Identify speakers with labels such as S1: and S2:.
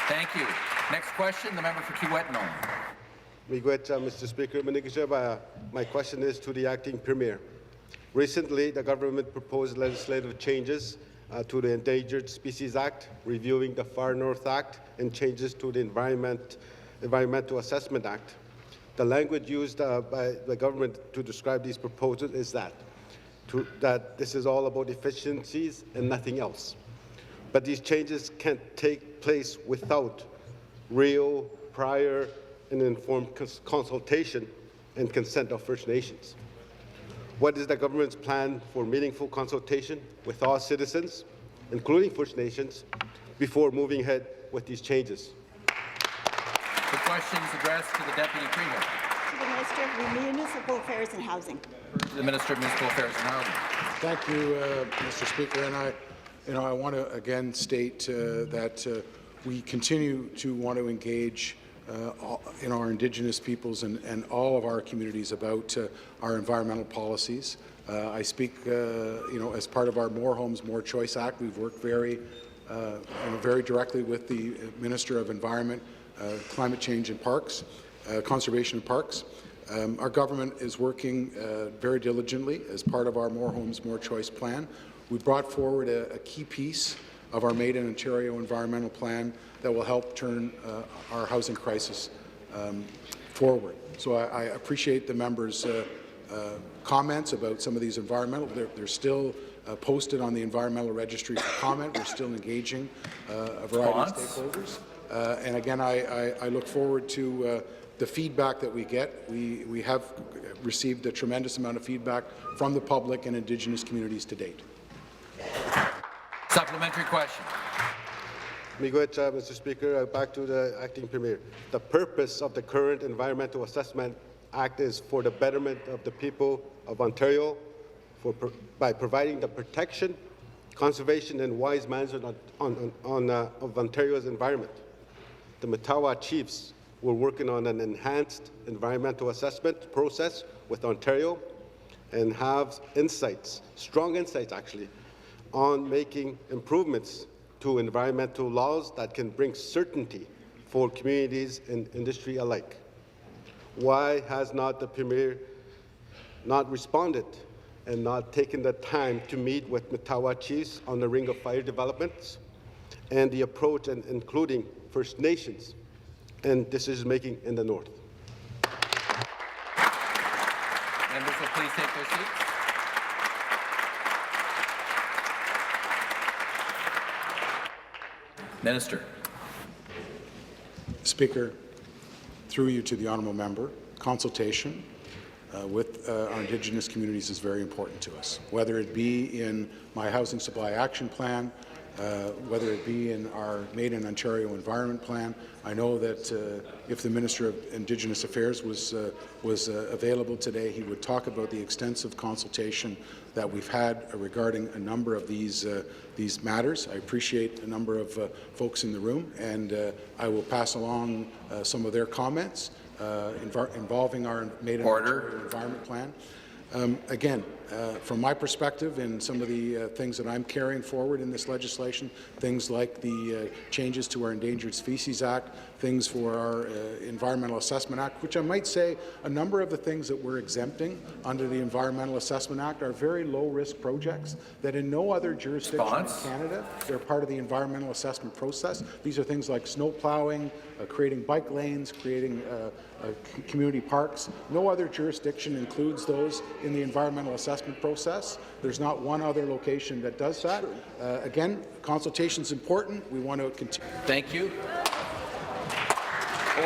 S1: Thank you. Next question, the member for Kiiwetinoong.
S2: Mr. Speaker, my question is to the acting premier. Recently, the government proposed legislative changes to the Endangered Species Act, reviewing the Far North Act, and changes to the Environmental Assessment Act. The language used by the government to describe these proposals is that this is all about efficiencies and nothing else. But these changes can't take place without real, prior, and informed consultation and consent of First Nations. What is the government's plan for meaningful consultation with all citizens, including First Nations, before moving ahead with these changes?
S1: The question is addressed to the Deputy Premier.
S3: To the Minister of Municipal Affairs and Housing.
S1: To the Minister of Municipal Affairs and Housing.
S4: Thank you, Mr. Speaker. And I want to again state that we continue to want to engage in our Indigenous peoples and all of our communities about our environmental policies. I speak, as part of our More Homes, More Choice Act. We've worked very directly with the Minister of Environment, Climate Change and Parks, Conservation and Parks. Our government is working very diligently as part of our More Homes, More Choice plan. We brought forward a key piece of our Made in Ontario environmental plan that will help turn our housing crisis forward. So I appreciate the members' comments about some of these environmental. They're still posted on the environmental registry for comment. We're still engaging a variety of stakeholders. And again, I look forward to the feedback that we get. We have received a tremendous amount of feedback from the public and Indigenous communities to date.
S1: Supplementary question.
S2: Mr. Speaker, back to the acting premier. The purpose of the current Environmental Assessment Act is for the betterment of the people of Ontario by providing the protection, conservation, and wise management of Ontario's environment. The Matawa Chiefs were working on an enhanced environmental assessment process with Ontario and have insights, strong insights actually, on making improvements to environmental laws that can bring certainty for communities and industry alike. Why has not the Premier not responded and not taken the time to meet with Matawa Chiefs on the Ring of Fire developments and the approach and including First Nations and decision-making in the North?
S1: Members will please take their seats. Minister.
S4: Speaker, through you to the honourable member, consultation with our Indigenous communities is very important to us, whether it be in my Housing Supply Action Plan, whether it be in our Made in Ontario Environment Plan. I know that if the Minister of Indigenous Affairs was available today, he would talk about the extensive consultation that we've had regarding a number of these matters. I appreciate a number of folks in the room, and I will pass along some of their comments involving our Made in Ontario Environment Plan. Again, from my perspective, and some of the things that I'm carrying forward in this legislation, things like the changes to our Endangered Species Act, things for our Environmental Assessment Act, which I might say a number of the things that we're exempting under the Environmental Assessment Act are very low-risk projects that in no other jurisdiction in Canada, they're part of the environmental assessment process. These are things like snow plowing, creating bike lanes, creating community parks. No other jurisdiction includes those in the environmental assessment process. There's not one other location that does that. Again, consultation is important. We want to continue.
S1: Thank you.